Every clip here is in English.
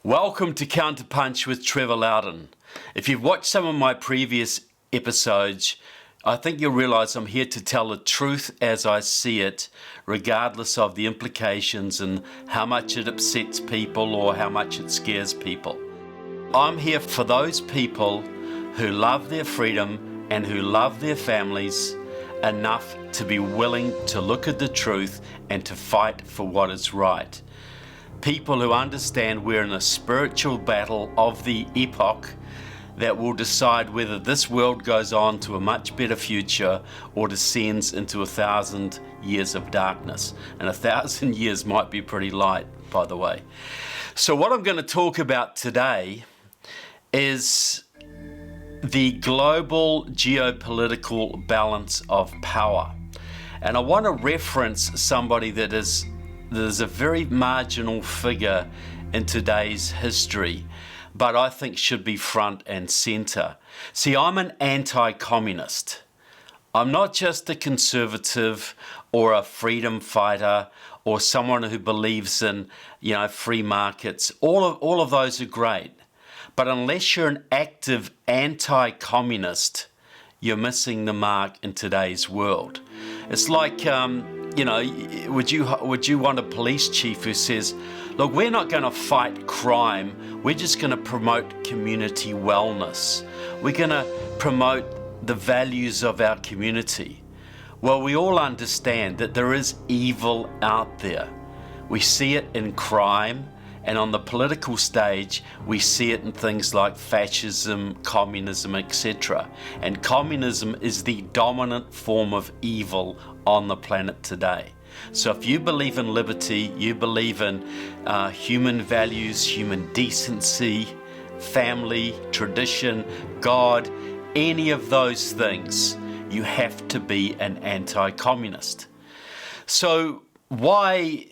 Welcome to Counterpunch with Trevor Loudon. If you've watched some of my previous episodes, I think you'll realize I'm here to tell the truth as I see it, regardless of the implications and how much it upsets people or how much it scares people. I'm here for those people who love their freedom and who love their families enough to be willing to look at the truth and to fight for what is right. People who understand we're in a spiritual battle of the epoch that will decide whether this world goes on to a much better future or descends into 1,000 years of darkness. And 1,000 years might be pretty light, by the way. So what I'm going to talk about today is the global geopolitical balance of power. And I want to reference somebody there's a very marginal figure in today's history, but I think should be front and center. See, I'm an anti-communist. I'm not just a conservative or a freedom fighter or someone who believes in, free markets. All of those are great. But unless you're an active anti-communist, you're missing the mark in today's world. It's like, would you want a police chief who says, look, we're not going to fight crime, we're just going to promote community wellness. We're going to promote the values of our community. Well, we all understand that there is evil out there. We see it in crime, and on the political stage, we see it in things like fascism, communism, etc. And communism is the dominant form of evil on the planet today. So if you believe in liberty, you believe in human values, human decency, family, tradition, God, any of those things, you have to be an anti-communist. So why,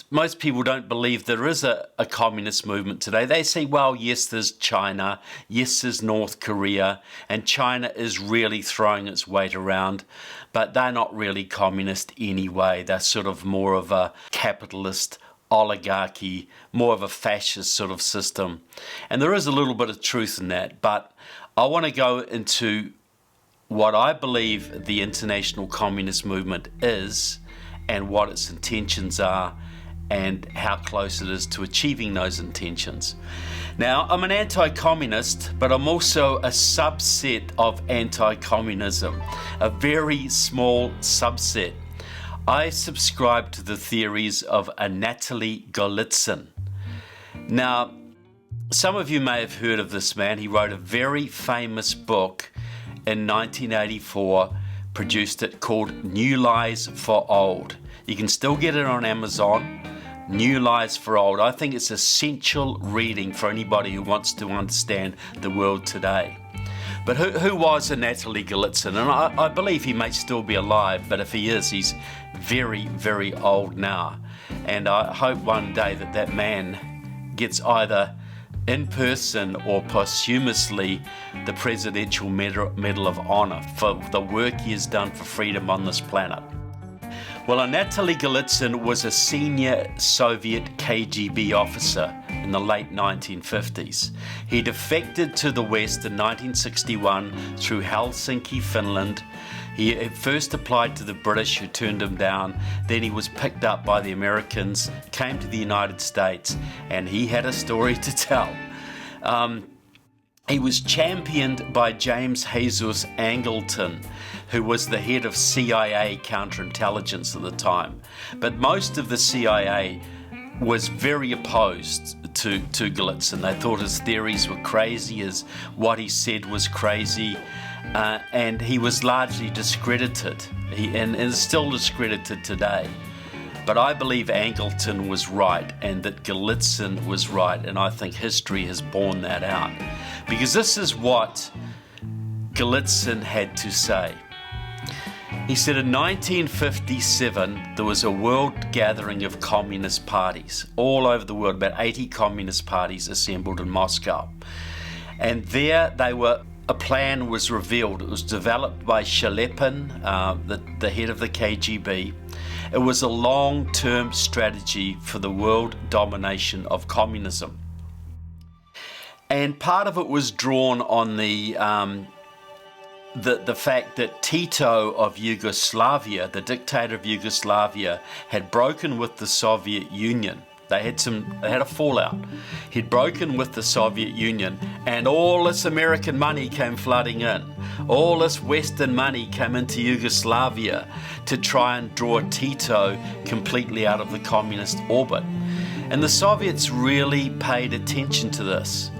most people don't believe there is a communist movement today. They say, well, yes, there's China, yes, there's North Korea, and China is really throwing its weight around, but they're not really communist anyway. They're sort of more of a capitalist oligarchy, more of a fascist sort of system. And there is a little bit of truth in that, but I want to go into what I believe the international communist movement is and what its intentions are and how close it is to achieving those intentions. Now, I'm an anti-communist, but I'm also a subset of anti-communism, a very small subset. I subscribe to the theories of Anatoliy Golitsyn. Now, some of you may have heard of this man. He wrote a very famous book in 1984, produced it, called New Lies for Old. You can still get it on Amazon, New Lies for Old. I think it's essential reading for anybody who wants to understand the world today. But who was Anatoliy Golitsyn? And I believe he may still be alive, but if he is, he's very, very old now. And I hope one day that man gets either in person or posthumously the Presidential Medal of Honor for the work he has done for freedom on this planet. Well, Anatoliy Golitsyn was a senior Soviet KGB officer in the late 1950s. He defected to the West in 1961 through Helsinki, Finland. He first applied to the British, who turned him down. Then he was picked up by the Americans, came to the United States, and he had a story to tell. He was championed by James Jesus Angleton, who was the head of CIA counterintelligence at the time. But most of the CIA was very opposed to Golitsyn. They thought his theories were crazy, what he said was crazy, and he was largely discredited, and is still discredited today. But I believe Angleton was right and that Golitsyn was right, and I think history has borne that out. Because this is what Golitsyn had to say. He said in 1957 there was a world gathering of communist parties all over the world, about 80 communist parties assembled in Moscow. And there a plan was revealed. It was developed by Shelepin, the head of the KGB, It was a long-term strategy for the world domination of communism. And part of it was drawn on the fact that Tito of Yugoslavia, the dictator of Yugoslavia, had broken with the Soviet Union. They had a fallout. He'd broken with the Soviet Union, and all this American money came flooding in. All this Western money came into Yugoslavia to try and draw Tito completely out of the communist orbit. And the Soviets really paid attention to this.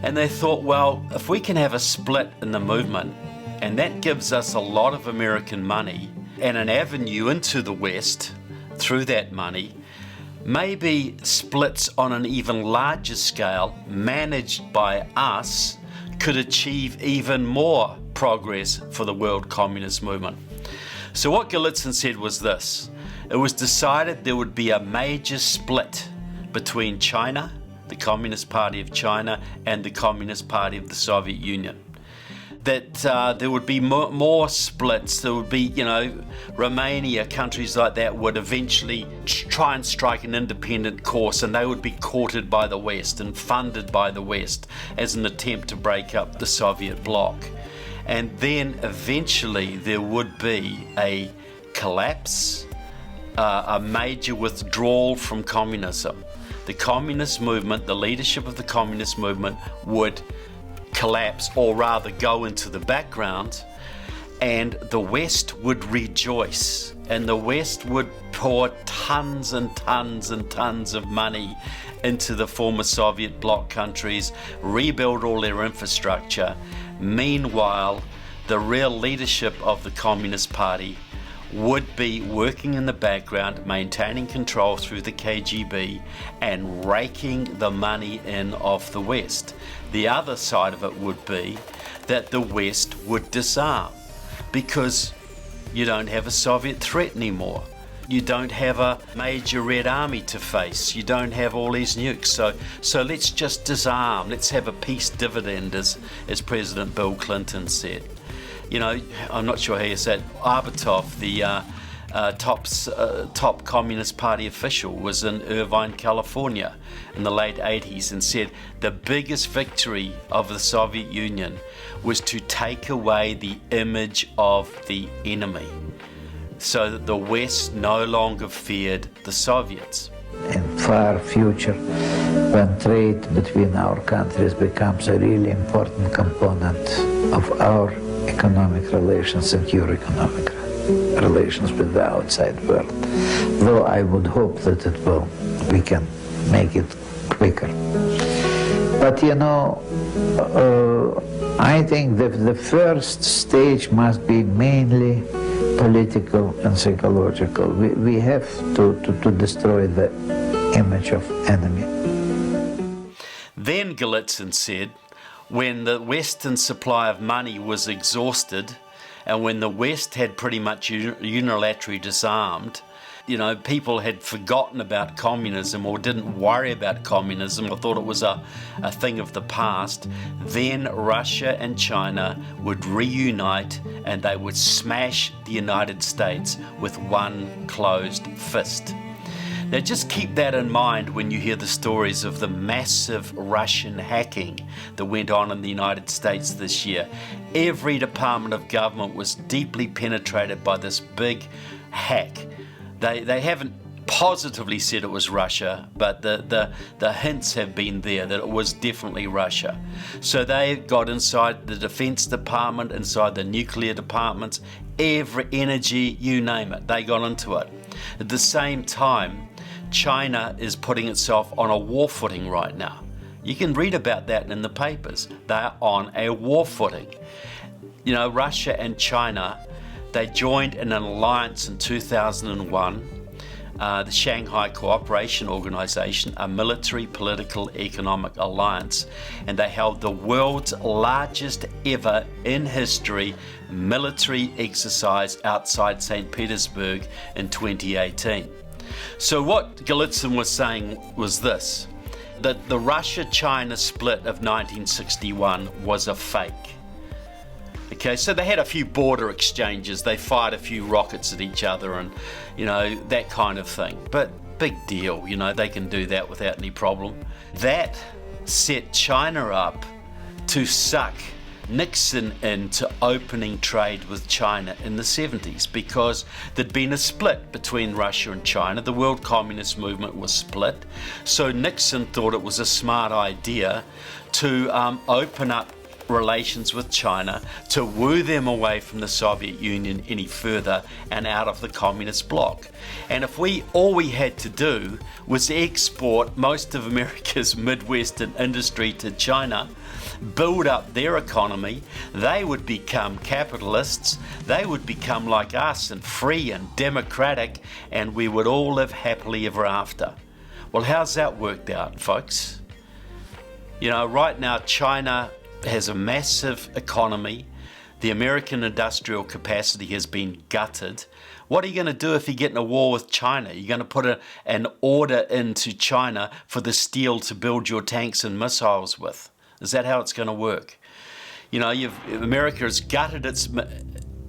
And they thought, well, if we can have a split in the movement, and that gives us a lot of American money and an avenue into the West through that money, maybe splits on an even larger scale managed by us could achieve even more progress for the world communist movement. So what Golitsyn said was this: it was decided there would be a major split between China, the Communist Party of China, and the Communist Party of the Soviet Union. That there would be more splits. There would be, Romania, countries like that would eventually try and strike an independent course, and they would be courted by the West and funded by the West as an attempt to break up the Soviet bloc. And then eventually there would be a collapse, a major withdrawal from communism. The communist movement, the leadership of the communist movement would collapse, or rather go into the background, and the West would rejoice, and the West would pour tons and tons and tons of money into the former Soviet bloc countries, rebuild all their infrastructure. Meanwhile, the real leadership of the Communist Party would be working in the background, maintaining control through the KGB and raking the money in of the West. The other side of it would be that the West would disarm, because you don't have a Soviet threat anymore. You don't have a major Red Army to face. You don't have all these nukes. So let's just disarm. Let's have a peace dividend, as President Bill Clinton said. I'm not sure how you say it. Arbatov, the top Communist Party official, was in Irvine, California in the late 80s and said the biggest victory of the Soviet Union was to take away the image of the enemy, so that the West no longer feared the Soviets. In far future, when trade between our countries becomes a really important component of our economic relations and your economic relations with the outside world, though I would hope that we can make it quicker. But I think that the first stage must be mainly political and psychological. We have to destroy the image of enemy. Then Golitsyn said, when the Western supply of money was exhausted, and when the West had pretty much unilaterally disarmed, people had forgotten about communism or didn't worry about communism or thought it was a thing of the past, then Russia and China would reunite and they would smash the United States with one closed fist. Now just keep that in mind when you hear the stories of the massive Russian hacking that went on in the United States this year. Every department of government was deeply penetrated by this big hack. They haven't positively said it was Russia, but the hints have been there that it was definitely Russia. So they got inside the Defense Department, inside the nuclear departments, every energy, you name it, they got into it. At the same time, China is putting itself on a war footing right now. You can read about that in the papers. They're on a war footing. Russia and China, they joined in an alliance in 2001, the Shanghai Cooperation Organization, a military, political, economic alliance, and they held the world's largest ever in history military exercise outside St. Petersburg in 2018. So what Golitsyn was saying was this, that the Russia-China split of 1961 was a fake. Okay, so they had a few border exchanges. They fired a few rockets at each other and, that kind of thing. But big deal, they can do that without any problem. That set China up to suck Nixon into opening trade with China in the 70s, because there'd been a split between Russia and China. The world communist movement was split. So Nixon thought it was a smart idea to open up relations with China, to woo them away from the Soviet Union any further and out of the communist bloc. And if all we had to do was export most of America's Midwestern industry to China, build up their economy, they would become capitalists, they would become like us and free and democratic, and we would all live happily ever after. Well, how's that worked out, folks? Right now China has a massive economy. The American industrial capacity has been gutted. What are you going to do if you get in a war with China? You're going to put an order into China for the steel to build your tanks and missiles with. Is that how it's going to work? America has gutted its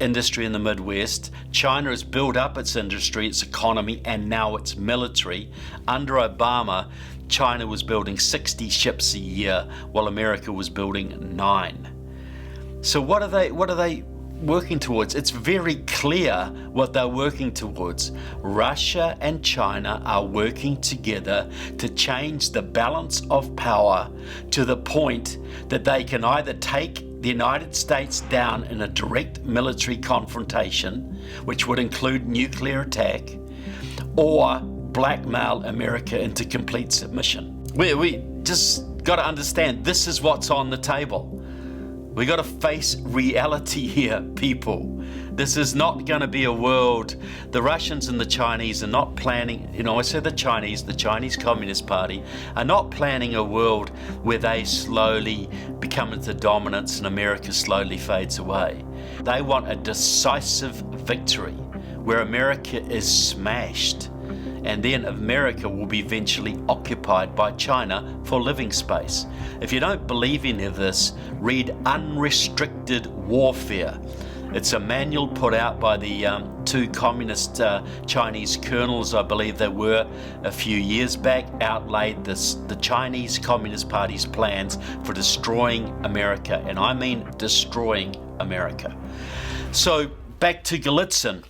industry in the Midwest. China has built up its industry, its economy, and now its military. Under Obama, China was building 60 ships a year, while America was building 9. So what are they working towards? It's very clear what they're working towards. Russia and China are working together to change the balance of power to the point that they can either take the United States down in a direct military confrontation, which would include nuclear attack, or blackmail America into complete submission. We just got to understand this is what's on the table. We got to face reality here, people. This is not going to be a world. The Russians and the Chinese are not planning, I say the Chinese Communist Party are not planning a world where they slowly become into dominance and America slowly fades away. They want a decisive victory where America is smashed, and then America will be eventually occupied by China for living space. If you don't believe any of this, read Unrestricted Warfare. It's a manual put out by the two communist Chinese colonels, I believe they were, a few years back, outlaid the Chinese Communist Party's plans for destroying America, and I mean destroying America. So back to Golitsyn.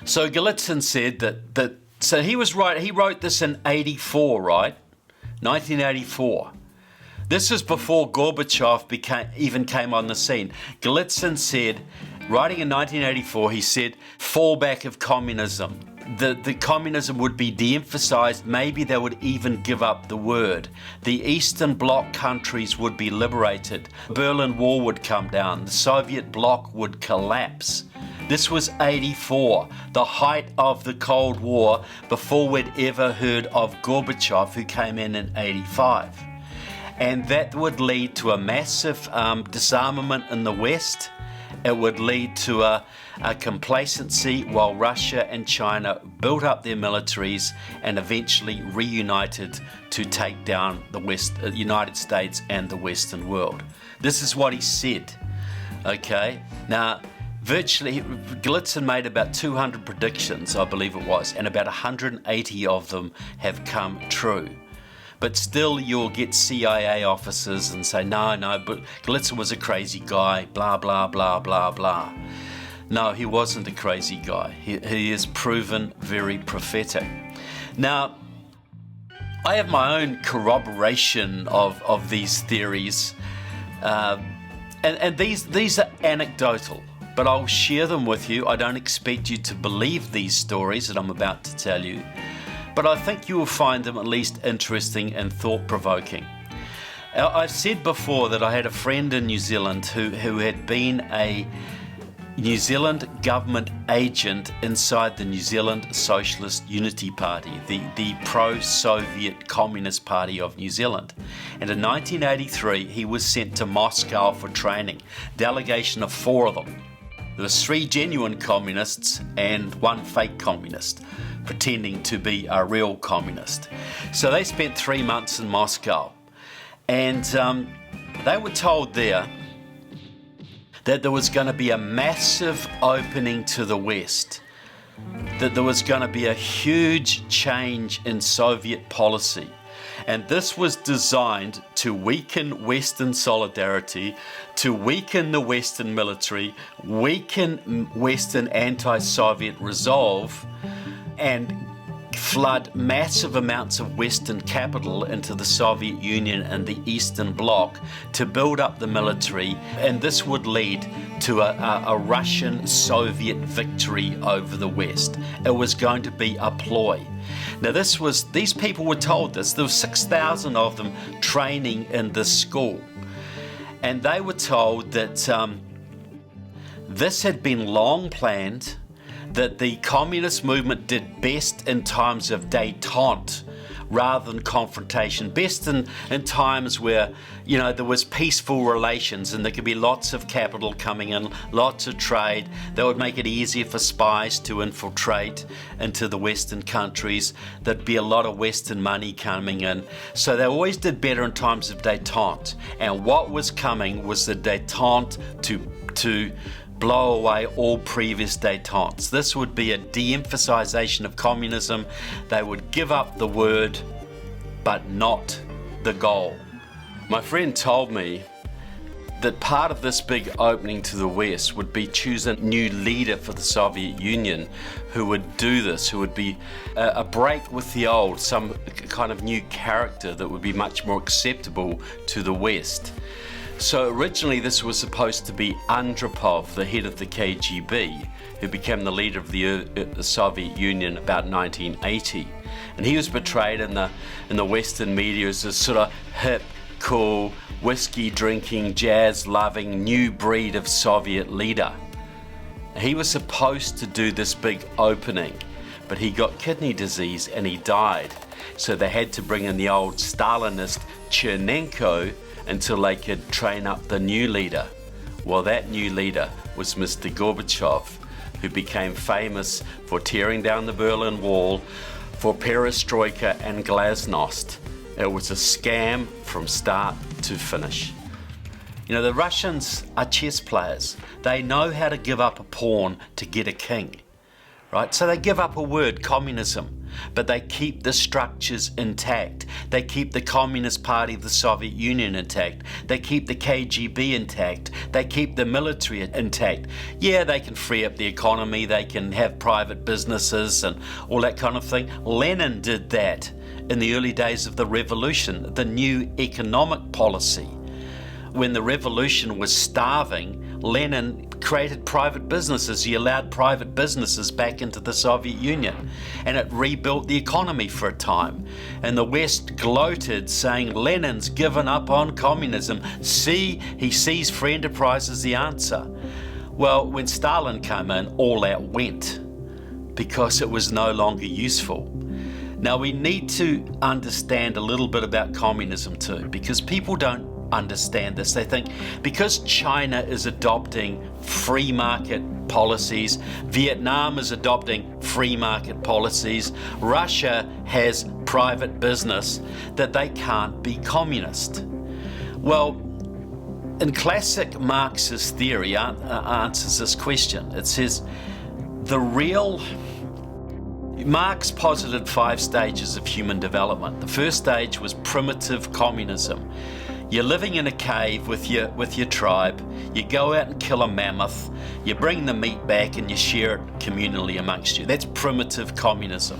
So Golitsyn said that so he was right. He wrote this in 84, right? 1984. This is before Gorbachev even came on the scene. Golitsyn said, writing in 1984, he said, fallback of communism. The communism would be de-emphasized. Maybe they would even give up the word. The Eastern Bloc countries would be liberated. The Berlin Wall would come down. The Soviet bloc would collapse. This was 84, the height of the Cold War, before we'd ever heard of Gorbachev, who came in 85. And that would lead to a massive disarmament in the West. It would lead to a complacency while Russia and China built up their militaries and eventually reunited to take down the United States and the Western world. This is what he said. Okay, now virtually, Golitsyn made about 200 predictions, I believe it was, and about 180 of them have come true. But still you'll get CIA officers and say, no, but Golitsyn was a crazy guy, blah, blah, blah, blah, blah. No, he wasn't a crazy guy. He is proven very prophetic. Now, I have my own corroboration of these theories, and these are anecdotal. But I'll share them with you. I don't expect you to believe these stories that I'm about to tell you, but I think you will find them at least interesting and thought-provoking. I've said before that I had a friend in New Zealand who had been a New Zealand government agent inside the New Zealand Socialist Unity Party, the pro-Soviet Communist Party of New Zealand. And in 1983, he was sent to Moscow for training, delegation of 4 of them. There was 3 genuine communists and 1 fake communist, pretending to be a real communist. So they spent 3 months in Moscow, and they were told there that there was going to be a massive opening to the West, that there was going to be a huge change in Soviet policy. And this was designed to weaken Western solidarity, to weaken the Western military, weaken Western anti-Soviet resolve, and flood massive amounts of Western capital into the Soviet Union and the Eastern Bloc to build up the military. And this would lead to a Russian-Soviet victory over the West. It was going to be a ploy. Now these people were told this. There were 6,000 of them training in this school. And they were told that this had been long planned, that the communist movement did best in times of détente rather than confrontation, best in times where, you know, there was peaceful relations and there could be lots of capital coming in, lots of trade. That would make it easier for spies to infiltrate into the Western countries. There'd be a lot of Western money coming in. So they always did better in times of détente. And what was coming was the détente to blow away all previous détentes. This would be a de-emphasization of communism. They would give up the word, but not the goal. My friend told me that part of this big opening to the West would be choose a new leader for the Soviet Union who would do this, who would be a break with the old, some kind of new character that would be much more acceptable to the West. So originally this was supposed to be Andropov, the head of the KGB, who became the leader of the Soviet Union about 1980. And he was portrayed in the Western media as a sort of hip, cool, whiskey-drinking, jazz-loving new breed of Soviet leader. He was supposed to do this big opening, but he got kidney disease and he died. So they had to bring in the old Stalinist Chernenko until they could train up the new leader. Well, that new leader was Mr. Gorbachev, who became famous for tearing down the Berlin Wall, for perestroika and glasnost. It was a scam from start to finish. You know, the Russians are chess players. They know how to give up a pawn to get a king, right? So they give up a word, communism, but they keep the structures intact. They keep the Communist Party of the Soviet Union intact. They keep the KGB intact. They keep the military intact. Yeah, they can free up the economy. They can have private businesses and all that kind of thing. Lenin did that in the early days of the revolution, the new economic policy. When the revolution was starving, Lenin created private businesses. He allowed private businesses back into the Soviet Union, and it rebuilt the economy for a time. And the West gloated, saying Lenin's given up on communism. See, he sees free enterprise as the answer. Well, when Stalin came in, all that went because it was no longer useful. Now we need to understand a little bit about communism too, because people don't understand this. They think because China is adopting free market policies, Vietnam is adopting free market policies, Russia has private business, that they can't be communist. Well, in classic Marxist theory answers this question. It says Marx posited 5 stages of human development. The first stage was primitive communism. You're living in a cave with your tribe. You go out and kill a mammoth. You bring the meat back and you share it communally amongst you. That's primitive communism.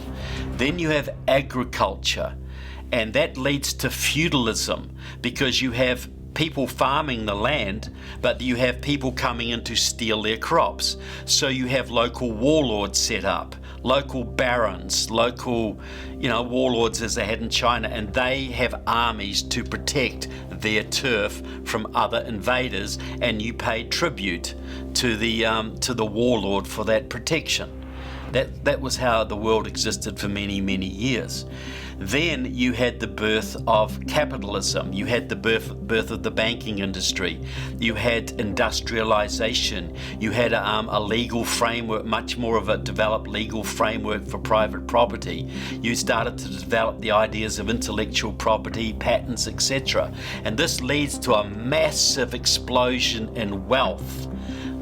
Then you have agriculture, and that leads to feudalism because you have people farming the land, but you have people coming in to steal their crops. So you have local warlords set up, local barons, local, warlords as they had in China, and they have armies to protect their turf from other invaders, and you pay tribute to the warlord for that protection. That was how the world existed for many, many years. Then you had the birth of capitalism. You had the birth of the banking industry. You had industrialization. You had a legal framework, much more of a developed legal framework for private property. You started to develop the ideas of intellectual property, patents, etc. And this leads to a massive explosion in wealth.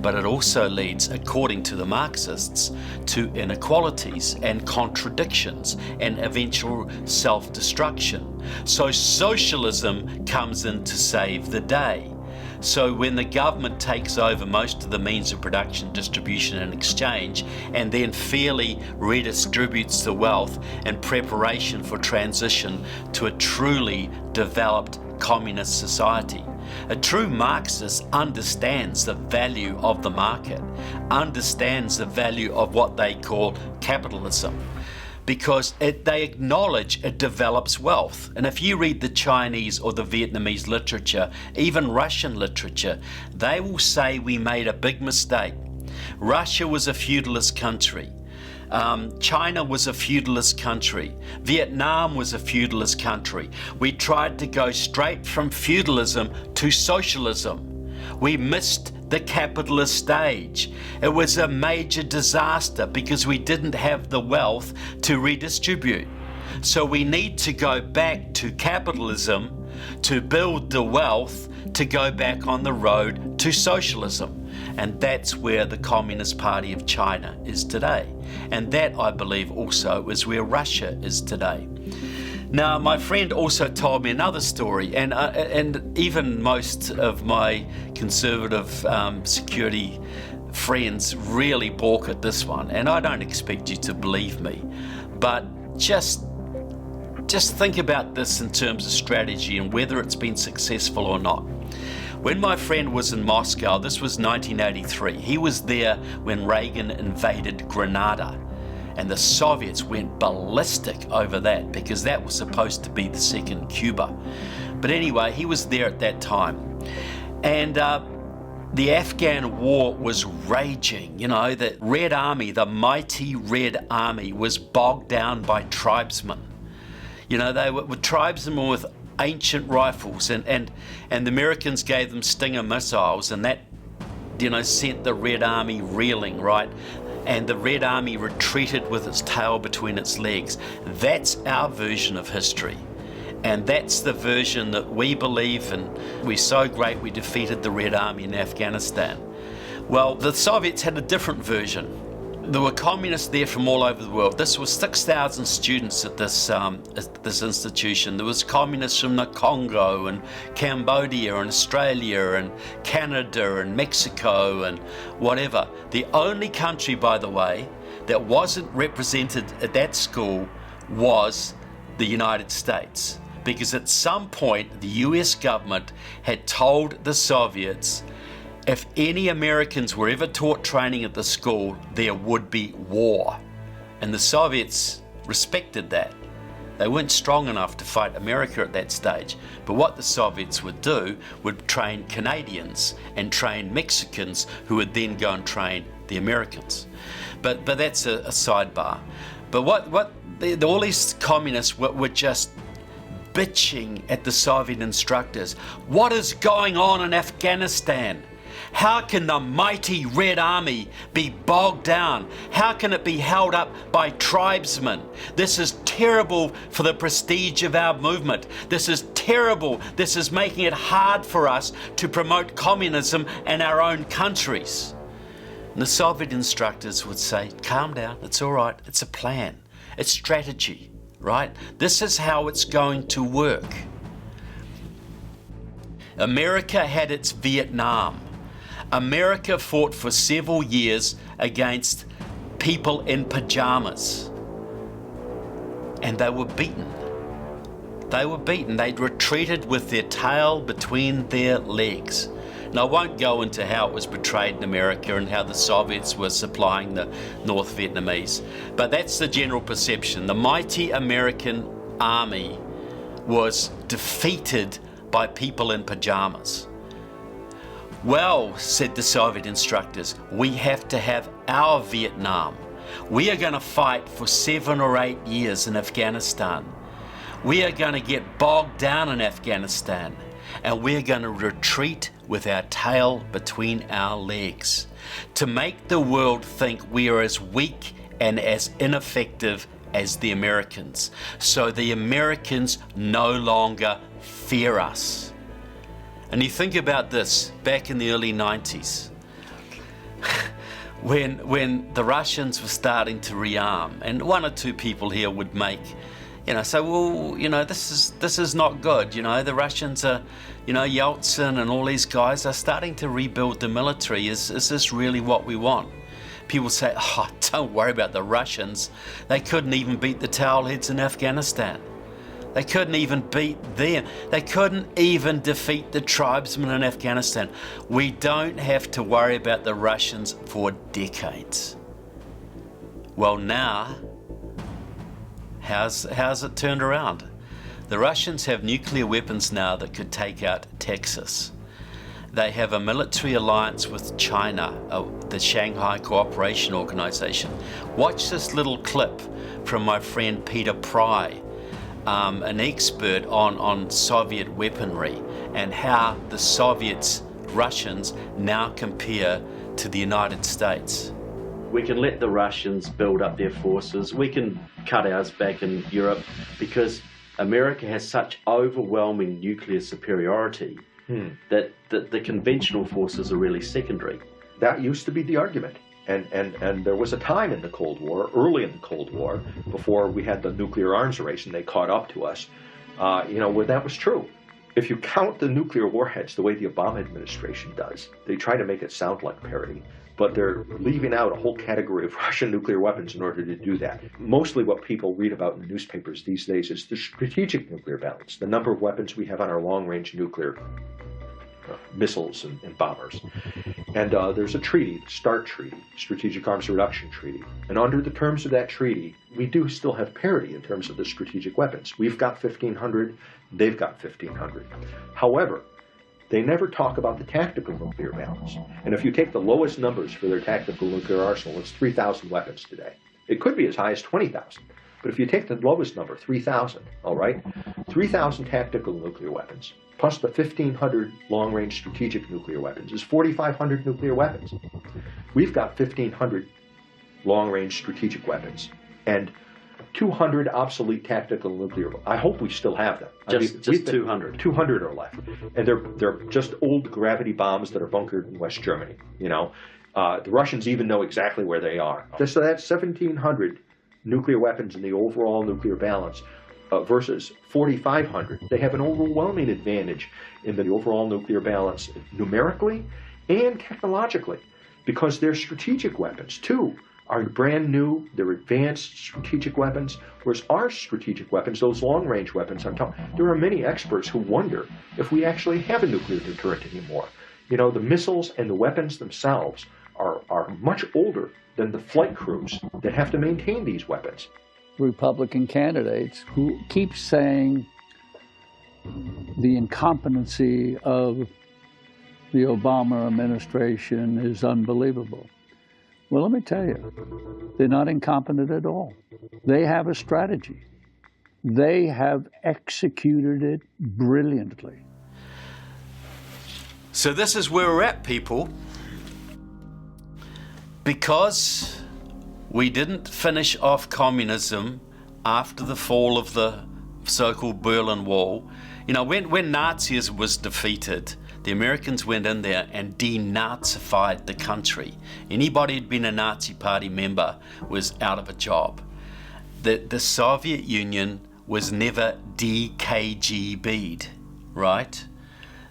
But it also leads, according to the Marxists, to inequalities and contradictions and eventual self-destruction. So socialism comes in to save the day. So when the government takes over most of the means of production, distribution and exchange, and then fairly redistributes the wealth in preparation for transition to a truly developed communist society. A true Marxist understands the value of the market, understands the value of what they call capitalism, because they acknowledge it develops wealth. And if you read the Chinese or the Vietnamese literature, even Russian literature, they will say we made a big mistake. Russia was a feudalist country. China was a feudalist country. Vietnam was a feudalist country. We tried to go straight from feudalism to socialism. We missed the capitalist stage. It was a major disaster because we didn't have the wealth to redistribute. So we need to go back to capitalism to build the wealth to go back on the road to socialism. And that's where the Communist Party of China is today. And that, I believe, also is where Russia is today. Now, my friend also told me another story, and even most of my conservative security friends really balk at this one, and I don't expect you to believe me, but just think about this in terms of strategy and whether it's been successful or not. When my friend was in Moscow, this was 1983, he was there when Reagan invaded Grenada, and the Soviets went ballistic over that because that was supposed to be the second Cuba. But anyway, he was there at that time. And the Afghan war was raging. You know, the Red Army, the mighty Red Army, was bogged down by tribesmen. You know, they were tribesmen with ancient rifles, and the Americans gave them Stinger missiles, and that, you know, sent the Red Army reeling, right? And the Red Army retreated with its tail between its legs. That's our version of history. And that's the version that we believe in. We're so great we defeated the Red Army in Afghanistan. Well, the Soviets had a different version. There were communists there from all over the world. This was 6,000 students at this institution. There was communists from the Congo and Cambodia and Australia and Canada and Mexico and whatever. The only country, by the way, that wasn't represented at that school was the United States. Because at some point, the US government had told the Soviets, if any Americans were ever taught training at the school, there would be war. And the Soviets respected that. They weren't strong enough to fight America at that stage. But what the Soviets would do would train Canadians and train Mexicans who would then go and train the Americans. But that's a sidebar. But all these communists were just bitching at the Soviet instructors. What is going on in Afghanistan? How can the mighty Red Army be bogged down? How can it be held up by tribesmen? This is terrible for the prestige of our movement. This is terrible. This is making it hard for us to promote communism in our own countries. And the Soviet instructors would say, calm down, it's all right, it's a plan, it's strategy, right? This is how it's going to work. America had its Vietnam. America fought for several years against people in pajamas, and they were beaten. They were beaten. They'd retreated with their tail between their legs. Now, I won't go into how it was portrayed in America and how the Soviets were supplying the North Vietnamese, but that's the general perception. The mighty American army was defeated by people in pajamas. Well, said the Soviet instructors, we have to have our Vietnam. We are going to fight for 7 or 8 years in Afghanistan. We are going to get bogged down in Afghanistan, and we're going to retreat with our tail between our legs to make the world think we are as weak and as ineffective as the Americans, so the Americans no longer fear us. And you think about this, back in the early 90s, when the Russians were starting to rearm, and one or two people here would make, say, well, this is not good. The Russians are, Yeltsin and all these guys are starting to rebuild the military. Is this really what we want? People say, oh, don't worry about the Russians. They couldn't even beat the towelheads in Afghanistan. They couldn't even beat them. They couldn't even defeat the tribesmen in Afghanistan. We don't have to worry about the Russians for decades. Well, now, how's it turned around? The Russians have nuclear weapons now that could take out Texas. They have a military alliance with China, the Shanghai Cooperation Organization. Watch this little clip from my friend Peter Pry, an expert on Soviet weaponry and how the Soviets, Russians, now compare to the United States. We can let the Russians build up their forces. We can cut ours back in Europe because America has such overwhelming nuclear superiority that the conventional forces are really secondary. That used to be the argument. And there was a time in the Cold War, early in the Cold War, before we had the nuclear arms race and they caught up to us, where that was true. If you count the nuclear warheads the way the Obama administration does, they try to make it sound like parity, but they're leaving out a whole category of Russian nuclear weapons in order to do that. Mostly what people read about in the newspapers these days is the strategic nuclear balance, the number of weapons we have on our long-range nuclear missiles and bombers. And there's a treaty, the START Treaty, Strategic Arms Reduction Treaty. And under the terms of that treaty, we do still have parity in terms of the strategic weapons. We've got 1,500, they've got 1,500. However, they never talk about the tactical nuclear balance. And if you take the lowest numbers for their tactical nuclear arsenal, it's 3,000 weapons today. It could be as high as 20,000. But if you take the lowest number, 3,000, all right? 3,000 tactical nuclear weapons, plus the 1,500 long-range strategic nuclear weapons, is 4,500 nuclear weapons. We've got 1,500 long-range strategic weapons and 200 obsolete tactical nuclear. I hope we still have them. Just 200. 200 are left, and they're just old gravity bombs that are bunkered in West Germany. The Russians even know exactly where they are. So that's 1,700 nuclear weapons in the overall nuclear balance versus 4,500. They have an overwhelming advantage in the overall nuclear balance numerically and technologically because their strategic weapons, too, are brand new. They're advanced strategic weapons, whereas our strategic weapons, those long-range weapons I'm talking, there are many experts who wonder if we actually have a nuclear deterrent anymore. The missiles and the weapons themselves are much older than the flight crews that have to maintain these weapons. Republican candidates who keep saying the incompetency of the Obama administration is unbelievable. Well, let me tell you, they're not incompetent at all. They have a strategy. They have executed it brilliantly. So this is where we're at, people. Because we didn't finish off communism after the fall of the so-called Berlin Wall. When Nazism was defeated, the Americans went in there and denazified the country. Anybody who'd been a Nazi Party member was out of a job. The Soviet Union was never de-KGB'd, right?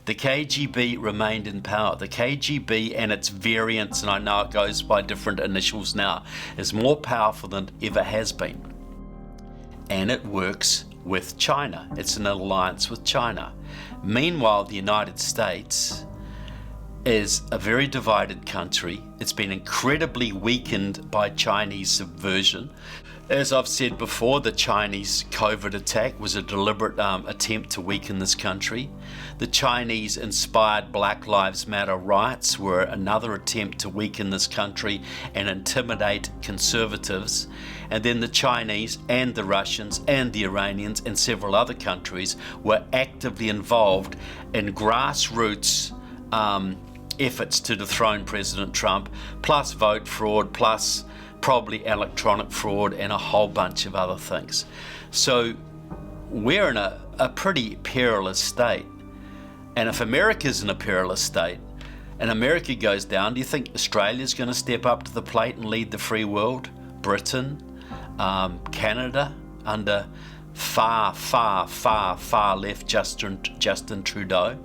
The KGB remained in power. The KGB and its variants, and I know it goes by different initials now, is more powerful than it ever has been. And it works with China. It's an alliance with China. Meanwhile, the United States is a very divided country. It's been incredibly weakened by Chinese subversion. As I've said before, the Chinese COVID attack was a deliberate attempt to weaken this country. The Chinese-inspired Black Lives Matter riots were another attempt to weaken this country and intimidate conservatives. And then the Chinese and the Russians and the Iranians and several other countries were actively involved in grassroots efforts to dethrone President Trump, plus vote fraud, plus probably electronic fraud and a whole bunch of other things. So we're in a pretty perilous state. And if America's in a perilous state and America goes down, do you think Australia's going to step up to the plate and lead the free world? Britain, Canada, under far left Justin Trudeau.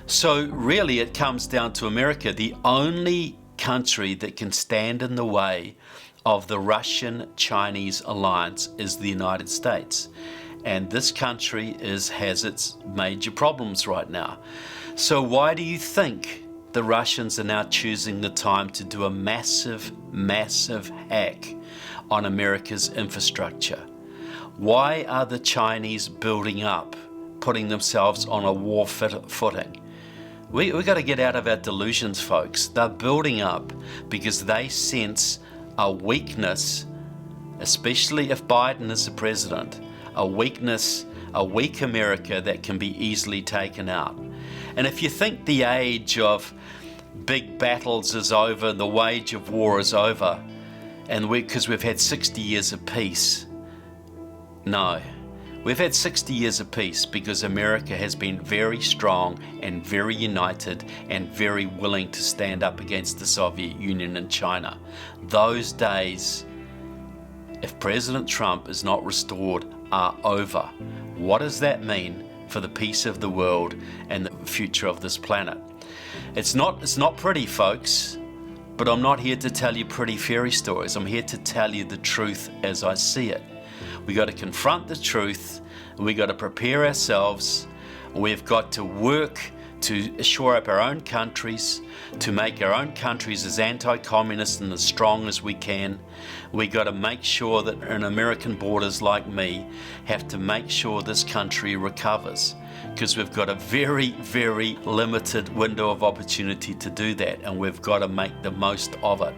So really it comes down to America. The only country that can stand in the way of the Russian-Chinese alliance is the United States. And this country has its major problems right now. So why do you think the Russians are now choosing the time to do a massive hack on America's infrastructure? Why are the Chinese building up, putting themselves on a war footing? We've got to get out of our delusions, folks. They're building up because they sense a weakness, especially if Biden is the president, a weak America that can be easily taken out. And if you think the age of big battles is over, the wage of war is over, and because we've had 60 years of peace, no. We've had 60 years of peace because America has been very strong and very united and very willing to stand up against the Soviet Union and China. Those days, if President Trump is not restored, are over. What does that mean for the peace of the world and the future of this planet? It's not pretty, folks, but I'm not here to tell you pretty fairy stories. I'm here to tell you the truth as I see it. We got to confront the truth. We got to prepare ourselves. We've got to work to shore up our own countries, to make our own countries as anti-communist and as strong as we can. We got to make sure that an American borders like me have to make sure this country recovers, because we've got a very limited window of opportunity to do that, and we've got to make the most of it.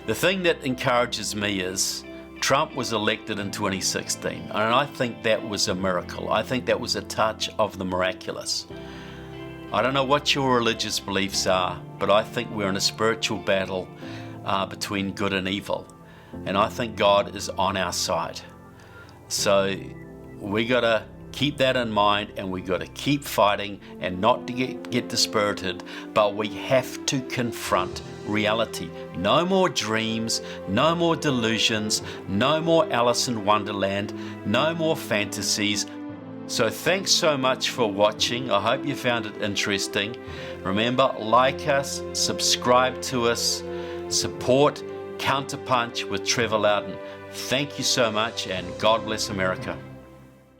The thing that encourages me is Trump was elected in 2016, and I think that was a miracle. I think that was a touch of the miraculous. I don't know what your religious beliefs are, but I think we're in a spiritual battle between good and evil, and I think God is on our side. So we got to keep that in mind, and we got to keep fighting and not to get dispirited, but we have to confront reality. No more dreams, no more delusions, no more Alice in Wonderland, no more fantasies. So thanks so much for watching. I hope you found it interesting. Remember, like us, subscribe to us, support Counterpunch with Trevor Loudon. Thank you so much, and God bless America.